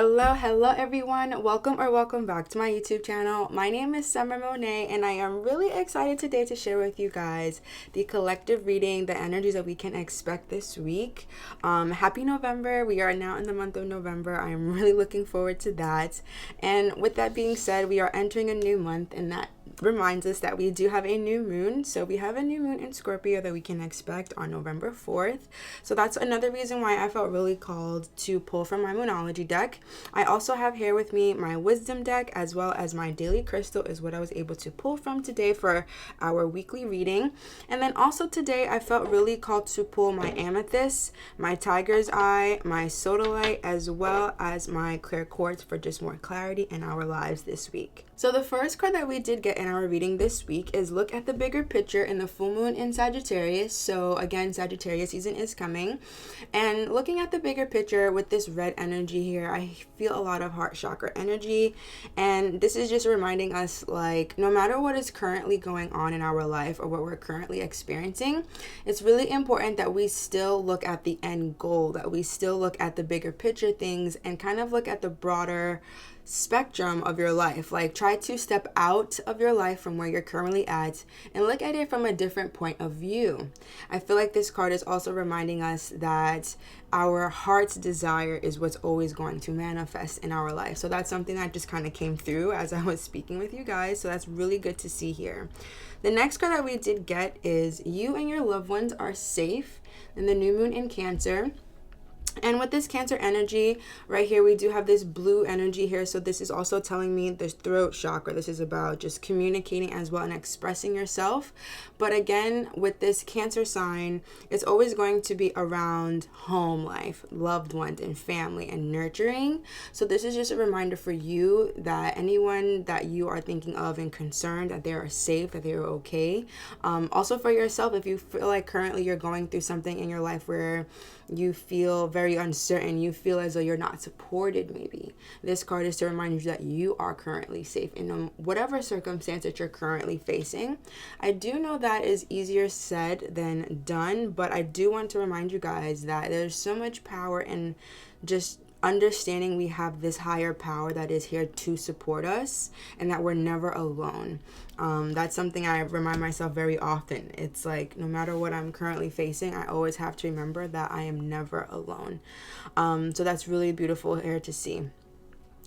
Hello everyone. Welcome back to my YouTube channel. My name is Monae and I am really excited today to share with you guys the collective reading, the energies that we can expect this week. Happy November. We are now in the month of November. I am really looking forward to that. And with that being said, we are entering a new month, and that reminds us that we do have a new moon. So we have a new moon in Scorpio that we can expect on November 4th. So that's another reason why I felt really called to pull from my Moonology deck. I also have here with me my wisdom deck, as well as my daily crystal is what I was able to pull from today for our weekly reading. And then also today I felt really called to pull my amethyst, my tiger's eye, my sodalite, as well as my clear quartz for just more clarity in our lives this week. So the first card that we did get in our reading this week is look at the bigger picture in the full moon in Sagittarius. So again, Sagittarius season is coming. And looking at the bigger picture with this red energy here, I feel a lot of heart chakra energy. And this is just reminding us, like, no matter what is currently going on in our life or what we're currently experiencing, it's really important that we still look at the end goal, that we still look at the bigger picture things and kind of look at the broader spectrum of your life. Like, try to step out of your life from where you're currently at and look at it from a different point of view. I feel like this card is also reminding us that our heart's desire is what's always going to manifest in our life. So that's something that just kind of came through as I was speaking with you guys. So that's really good to see here. The next card that we did get is you and your loved ones are safe in the new moon in Cancer. And with this Cancer energy right here, we do have this blue energy here. So this is also telling me the throat chakra. This is about just communicating as well and expressing yourself. But again, with this Cancer sign, it's always going to be around home life, loved ones, and family and nurturing. So this is just a reminder for you that anyone that you are thinking of and concerned, that they are safe, that they are okay. Also for yourself, if you feel like currently you're going through something in your life where you feel very uncertain, you feel as though you're not supported, maybe this card is to remind you that you are currently safe in whatever circumstance that you're currently facing. I do know that is easier said than done, but I do want to remind you guys that there's so much power in just understanding we have this higher power that is here to support us and that we're never alone. That's something I remind myself very often. It's like, no matter what I'm currently facing, I always have to remember that I am never alone. So that's really beautiful here to see.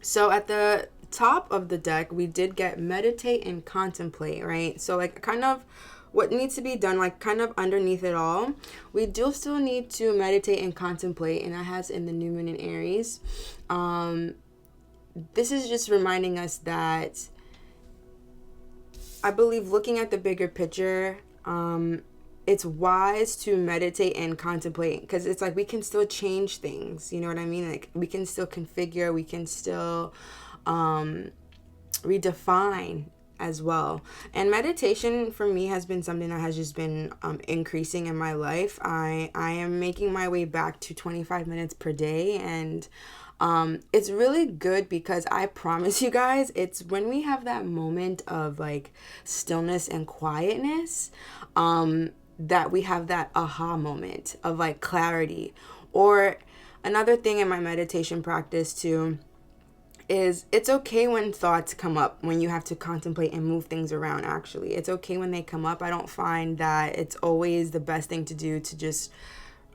So at the top of the deck, we did get meditate and contemplate, right? So like kind of what needs to be done, like kind of underneath it all, we do still need to meditate and contemplate, and that has in the new moon in Aries. This is just reminding us that I believe looking at the bigger picture, it's wise to meditate and contemplate, because it's like we can still change things, you know what I mean? Like we can still configure, we can still redefine as well. And meditation for me has been something that has just been increasing in my life. I am making my way back to 25 minutes per day, and it's really good because I promise you guys, it's when we have that moment of like stillness and quietness that we have that aha moment of like clarity. Or another thing in my meditation practice too is it's okay when thoughts come up, when you have to contemplate and move things around. Actually, it's okay when they come up. I don't find that it's always the best thing to do to just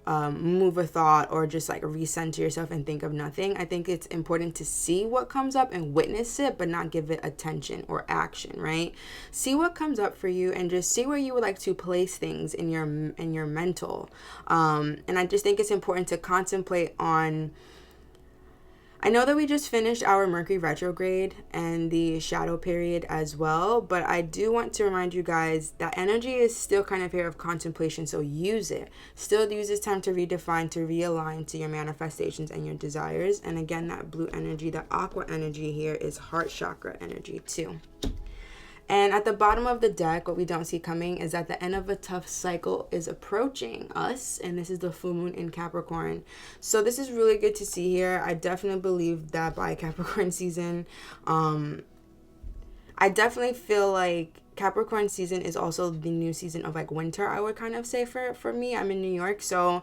move a thought or just like recenter yourself and think of nothing. I think it's important to see what comes up and witness it, but not give it attention or action, right? See what comes up for you and just see where you would like to place things in your mental. And I just think it's important to contemplate on, I know that we just finished our Mercury retrograde and the shadow period as well, but I do want to remind you guys that energy is still kind of here of contemplation, so use it. Still use this time to redefine, to realign to your manifestations and your desires. And again, that blue energy, the aqua energy here is heart chakra energy too. And at the bottom of the deck, what we don't see coming is that the end of a tough cycle is approaching us. And this is the full moon in Capricorn. So this is really good to see here. I definitely believe that by Capricorn season, I definitely feel like Capricorn season is also the new season of like winter, I would kind of say for me. I'm in New York. So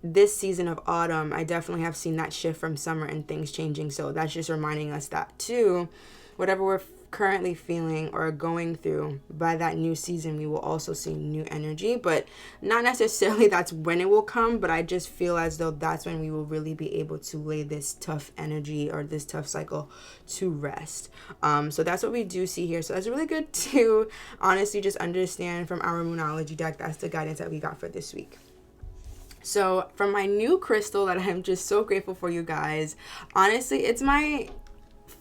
this season of autumn, I definitely have seen that shift from summer and things changing. So that's just reminding us that too, whatever we're currently feeling or going through, by that new season we will also see new energy, but not necessarily that's when it will come, but I just feel as though that's when we will really be able to lay this tough energy or this tough cycle to rest. So that's what we do see here. So that's really good to honestly just understand from our Moonology deck. That's the guidance that we got for this week. So from my new crystal that I'm just so grateful for, you guys, honestly, it's my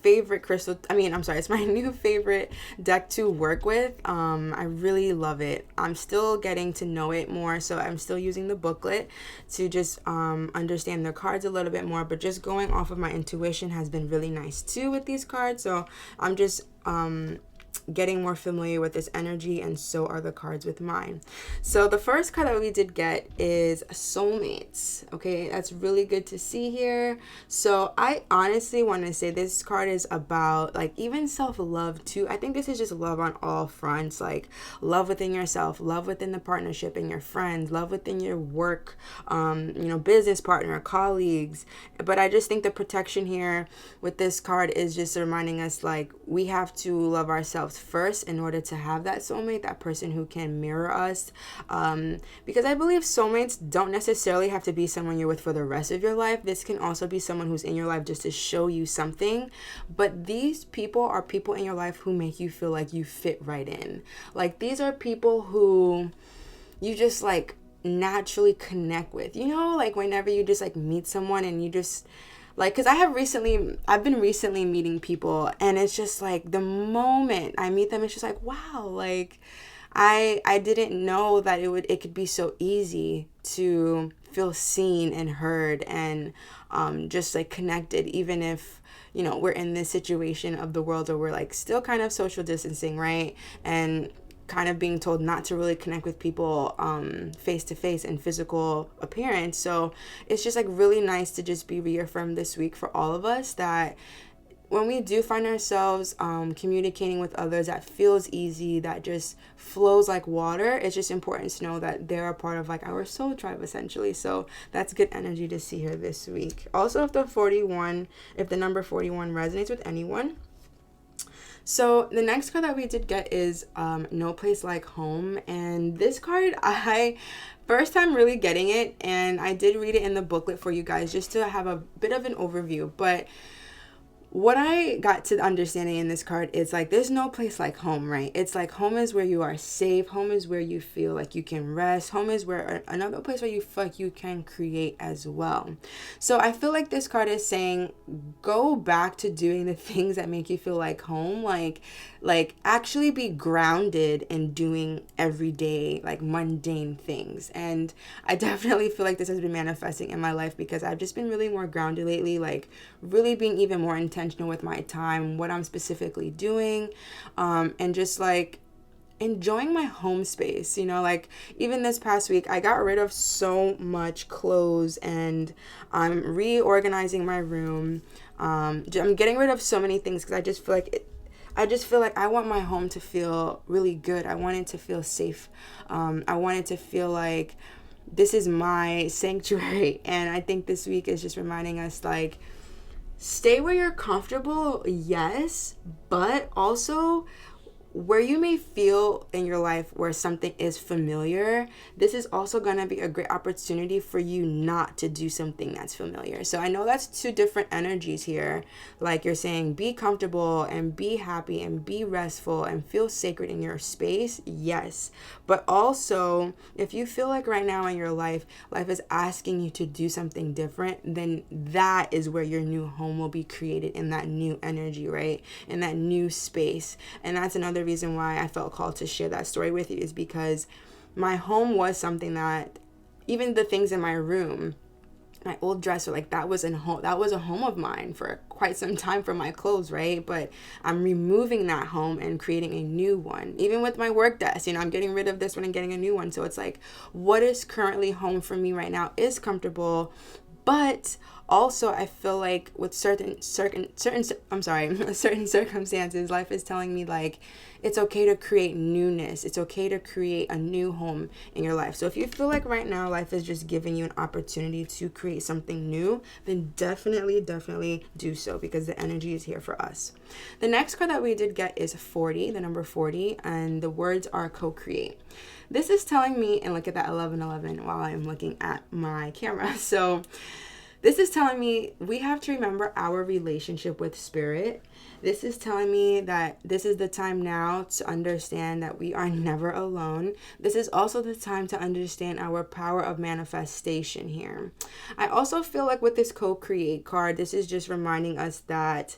favorite crystal. It's my new favorite deck to work with. I really love it. I'm still getting to know it more, so I'm still using the booklet to just understand the cards a little bit more, but just going off of my intuition has been really nice too with these cards. So I'm just getting more familiar with this energy, and so are the cards with mine. So the first card that we did get is soulmates. Okay, that's really good to see here. So I honestly want to say this card is about like even self-love too. I think this is just love on all fronts, like love within yourself, love within the partnership and your friends, love within your work, business partner, colleagues. But I just think the protection here with this card is just reminding us like we have to love ourselves first in order to have that soulmate, that person who can mirror us, because I believe soulmates don't necessarily have to be someone you're with for the rest of your life. This can also be someone who's in your life just to show you something, but these people are people in your life who make you feel like you fit right in. Like these are people who you just like naturally connect with, like whenever you just like meet someone and you just like, because I've been recently meeting people, and it's just like the moment I meet them, it's just like, wow, like I didn't know that it could be so easy to feel seen and heard and just like connected, even if we're in this situation of the world where we're like still kind of social distancing, right? And kind of being told not to really connect with people face to face and physical appearance. So it's just like really nice to just be reaffirmed this week for all of us that when we do find ourselves communicating with others, that feels easy, that just flows like water. It's just important to know that they're a part of like our soul tribe essentially. So that's good energy to see here this week. Also, if the number 41 resonates with anyone. So the next card that we did get is No Place Like Home. And this card, I first time really getting it, and I did read it in the booklet for you guys just to have a bit of an overview. But what I got to the understanding in this card is like there's no place like home, right? It's like home is where you are safe. Home is where you feel like you can rest. Home is where another place where you feel like you can create as well. So I feel like this card is saying go back to doing the things that make you feel like home, like actually be grounded in doing everyday like mundane things. And I definitely feel like this has been manifesting in my life because I've just been really more grounded lately, like really being even more intentional with my time, what I'm specifically doing, and just like enjoying my home space. Like even this past week I got rid of so much clothes and I'm reorganizing my room. I'm getting rid of so many things because I just feel like I want my home to feel really good. I want it to feel safe. I want it to feel like this is my sanctuary. And I think this week is just reminding us like stay where you're comfortable, yes, but also where you may feel in your life where something is familiar, this is also going to be a great opportunity for you not to do something that's familiar. So I know that's two different energies here. Like you're saying, be comfortable and be happy and be restful and feel sacred in your space. Yes. But also, if you feel like right now in your life is asking you to do something different, then that is where your new home will be created, in that new energy, right? In that new space. And that's another reason why I felt called to share that story with you, is because my home was something that even the things in my room, my old dresser, like that was a home of mine for quite some time for my clothes, right? But I'm removing that home and creating a new one. Even with my work desk, I'm getting rid of this one and getting a new one. So it's like what is currently home for me right now is comfortable, but Also, I feel like with certain certain circumstances, life is telling me like it's okay to create newness. It's okay to create a new home in your life. So if you feel like right now life is just giving you an opportunity to create something new, then definitely do so, because the energy is here for us. The next card that we did get is 40, the number 40, and the words are co-create. This is telling me, and look at that 1111 while I'm looking at my camera. So this is telling me we have to remember our relationship with spirit. This is telling me that this is the time now to understand that we are never alone. This is also the time to understand our power of manifestation here. I also feel like with this co-create card, this is just reminding us that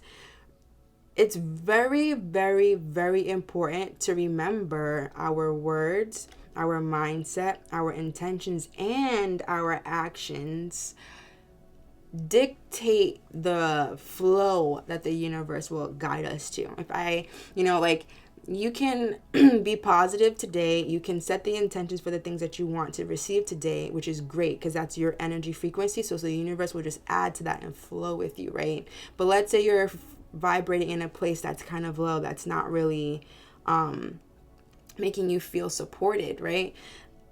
it's very, very, very important to remember our words, our mindset, our intentions, and our actions dictate the flow that the universe will guide us to. If I, like, you can be positive today. You can set the intentions for the things that you want to receive today, which is great because that's your energy frequency. So the universe will just add to that and flow with you, right? But let's say you're vibrating in a place that's kind of low, that's not really making you feel supported, right?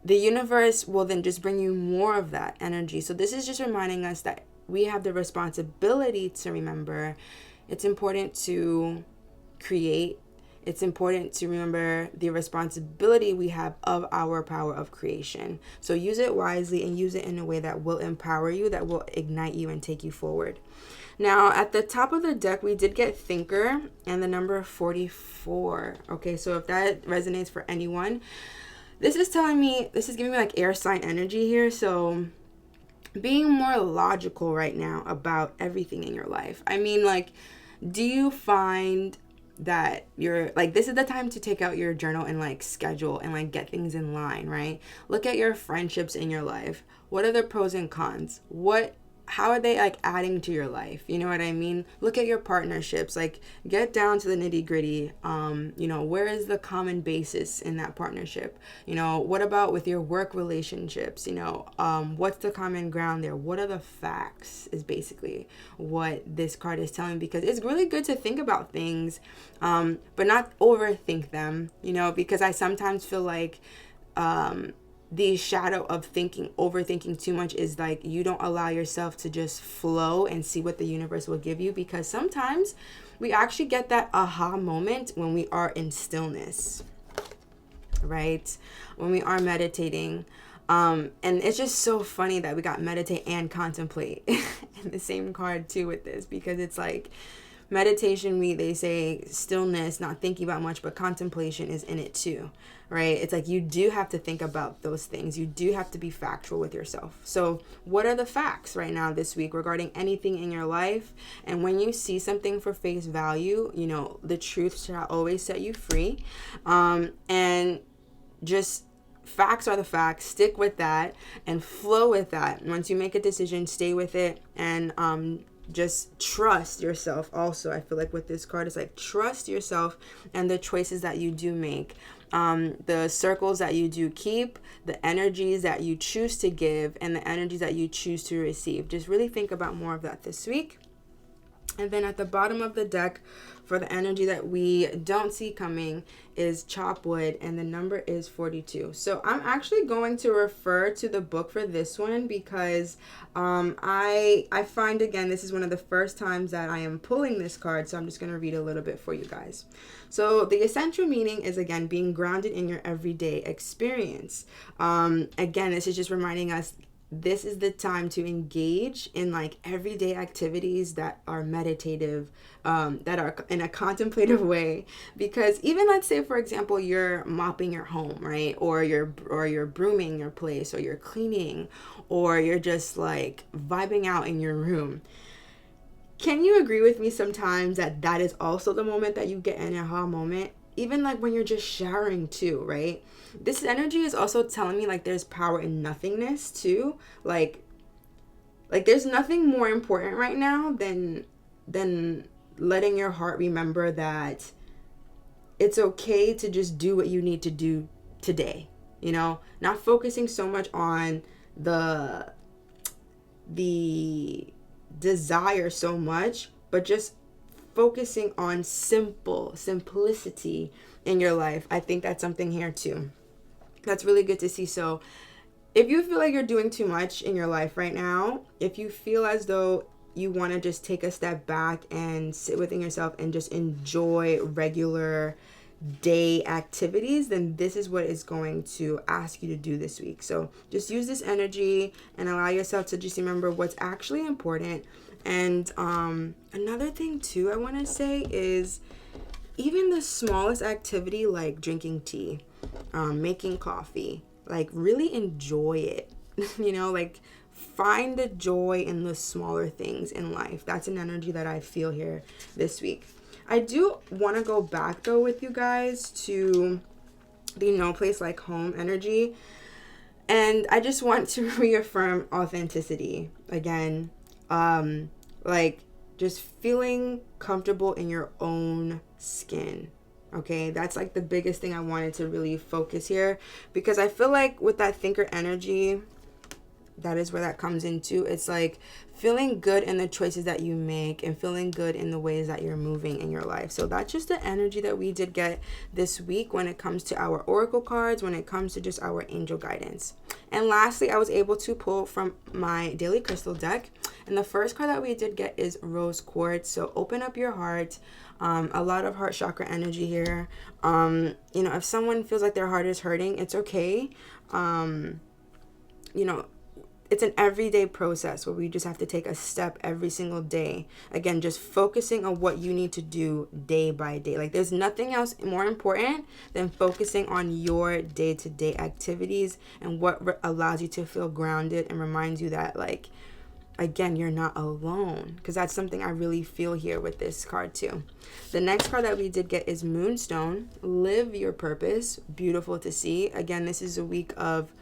The universe will then just bring you more of that energy. So this is just reminding us that we have the responsibility to remember it's important to create. It's important to remember the responsibility we have of our power of creation. So use it wisely and use it in a way that will empower you, that will ignite you and take you forward. Now, at the top of the deck, we did get thinker and the number 44. Okay, so if that resonates for anyone, this is giving me like air sign energy here. So being more logical right now about everything in your life. I mean, like, do you find that you're like, this is the time to take out your journal and like schedule and like get things in line, right? Look at your friendships in your life. What are the pros and cons? How are they like adding to your life? You know what I mean? Look at your partnerships, like get down to the nitty gritty. Where is the common basis in that partnership? What about with your work relationships? What's the common ground there? What are the facts is basically what this card is telling, because it's really good to think about things, but not overthink them, because I sometimes feel like, the shadow of overthinking too much is like you don't allow yourself to just flow and see what the universe will give you, because sometimes we actually get that aha moment when we are in stillness, right? When we are meditating. And it's just so funny that we got meditate and contemplate in the same card too with this, because it's like meditation, they say stillness, not thinking about much, but contemplation is in it too, right? It's like you do have to think about those things. You do have to be factual with yourself. So what are the facts right now this week regarding anything in your life? And when you see something for face value, the truth shall always set you free. And just facts are the facts. Stick with that and flow with that. Once you make a decision, stay with it, and just trust yourself. Also, I feel like with this card, it's like trust yourself and the choices that you do make, the circles that you do keep, the energies that you choose to give, and the energies that you choose to receive. Just really think about more of that this week. And then at the bottom of the deck, for the energy that we don't see coming, is chopwood, and the number is 42. So I'm actually going to refer to the book for this one, because I find, again, this is one of the first times that I am pulling this card, so I'm just going to read a little bit for you guys. So the essential meaning is, again, being grounded in your everyday experience. Again, this is just reminding us this is the time to engage in like everyday activities that are meditative, that are in a contemplative way. Because even, let's say, for example, you're mopping your home, right? Or you're brooming your place, or you're cleaning, or you're just like vibing out in your room. Can you agree with me sometimes that is also the moment that you get an aha moment? Even like when you're just showering too, right? This energy is also telling me like there's power in nothingness too. Like there's nothing more important right now than letting your heart remember that it's okay to just do what you need to do today. Not focusing so much on the desire so much, but just focusing on simplicity in your life. I think that's something here too. That's really good to see. So if you feel like you're doing too much in your life right now, if you feel as though you want to just take a step back and sit within yourself and just enjoy regular day activities, then this is what is going to ask you to do this week. So just use this energy and allow yourself to just remember what's actually important. And another thing too I want to say is even the smallest activity like drinking tea, making coffee, like really enjoy it. You know, like find the joy in the smaller things in life. That's an energy that I feel here this week. I do want to go back though with you guys to the no place like home energy. And I just want to reaffirm authenticity again. Like just feeling comfortable in your own skin. Okay, that's like the biggest thing I wanted to really focus here, because I feel like with that thinker energy, that is where that comes into. It's like feeling good in the choices that you make and feeling good in the ways that you're moving in your life. So that's just the energy that we did get this week when it comes to our oracle cards, when it comes to just our angel guidance. And lastly, I was able to pull from my daily crystal deck. And the first card that we did get is rose quartz. So open up your heart. A lot of heart chakra energy here. You know, if someone feels like their heart is hurting, it's okay. You know, it's an everyday process where we just have to take a step every single day. Again, just focusing on what you need to do day by day. Like there's nothing else more important than focusing on your day-to-day activities and what allows you to feel grounded and reminds you that, like, again, you're not alone, because that's something I really feel here with this card too. The next card that we did get is Moonstone. Live your purpose. Beautiful to see. Again, this is a week of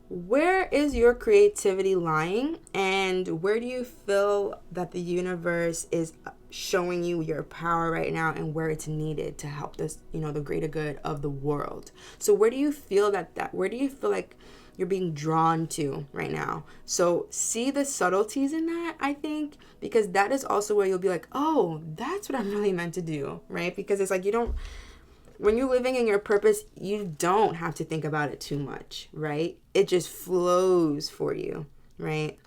where is your creativity lying, and where do you feel that the universe is showing you your power right now and where it's needed to help this, you know, the greater good of the world. So where do you feel where do you feel like you're being drawn to right now? So see the subtleties in that, I think, because that is also where you'll be like, oh, that's what I'm really meant to do, right? Because it's like when you're living in your purpose, you don't have to think about it too much, right? It just flows for you, right?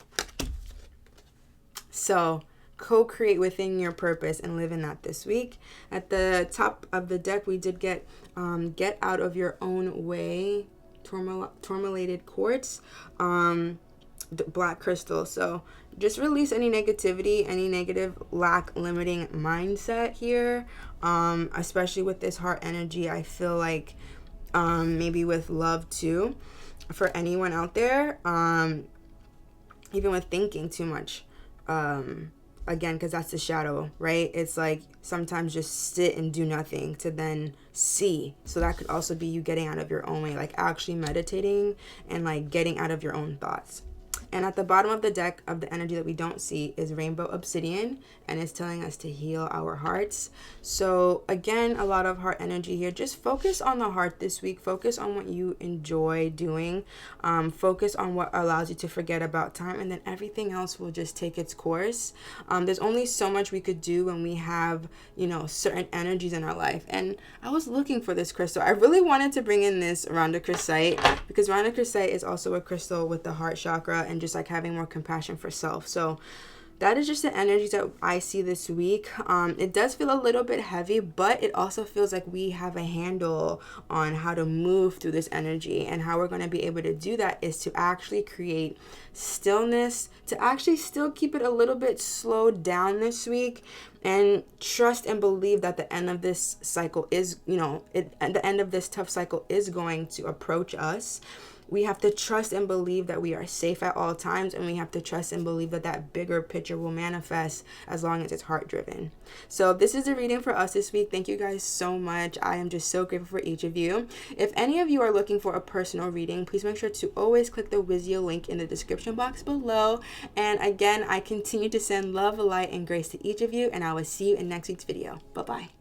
So co-create within your purpose and live in that this week. At the top of the deck, we did get out of your own way, tourmalated quartz, the black crystal. So just release any negativity, any negative lack limiting mindset here, especially with this heart energy. I feel like maybe with love too, for anyone out there, even with thinking too much, again, because that's the shadow, right? It's like sometimes just sit and do nothing to then see. So that could also be you getting out of your own way, like actually meditating and like getting out of your own thoughts. And at the bottom of the deck of the energy that we don't see is Rainbow Obsidian, and it's telling us to heal our hearts. So again, a lot of heart energy here. Just focus on the heart this week. Focus on what you enjoy doing. Focus on what allows you to forget about time, and then everything else will just take its course. There's only so much we could do when we have, you know, certain energies in our life. And I was looking for this crystal. I really wanted to bring in this rhodochrosite, because rhodochrosite is also a crystal with the heart chakra and just like having more compassion for self. So that is just the energies that I see this week. It does feel a little bit heavy, but it also feels like we have a handle on how to move through this energy, and how we're going to be able to do that is to actually create stillness, to actually still keep it a little bit slowed down this week, and trust and believe that the end of this cycle is, you know, the end of this tough cycle is going to approach us. We have to trust and believe that we are safe at all times, and we have to trust and believe that that bigger picture will manifest as long as it's heart driven. So this is a reading for us this week. Thank you guys so much. I am just so grateful for each of you. If any of you are looking for a personal reading, please make sure to always click the Wizio link in the description box below. And again, I continue to send love, light, and grace to each of you, and I will see you in next week's video. Bye-bye.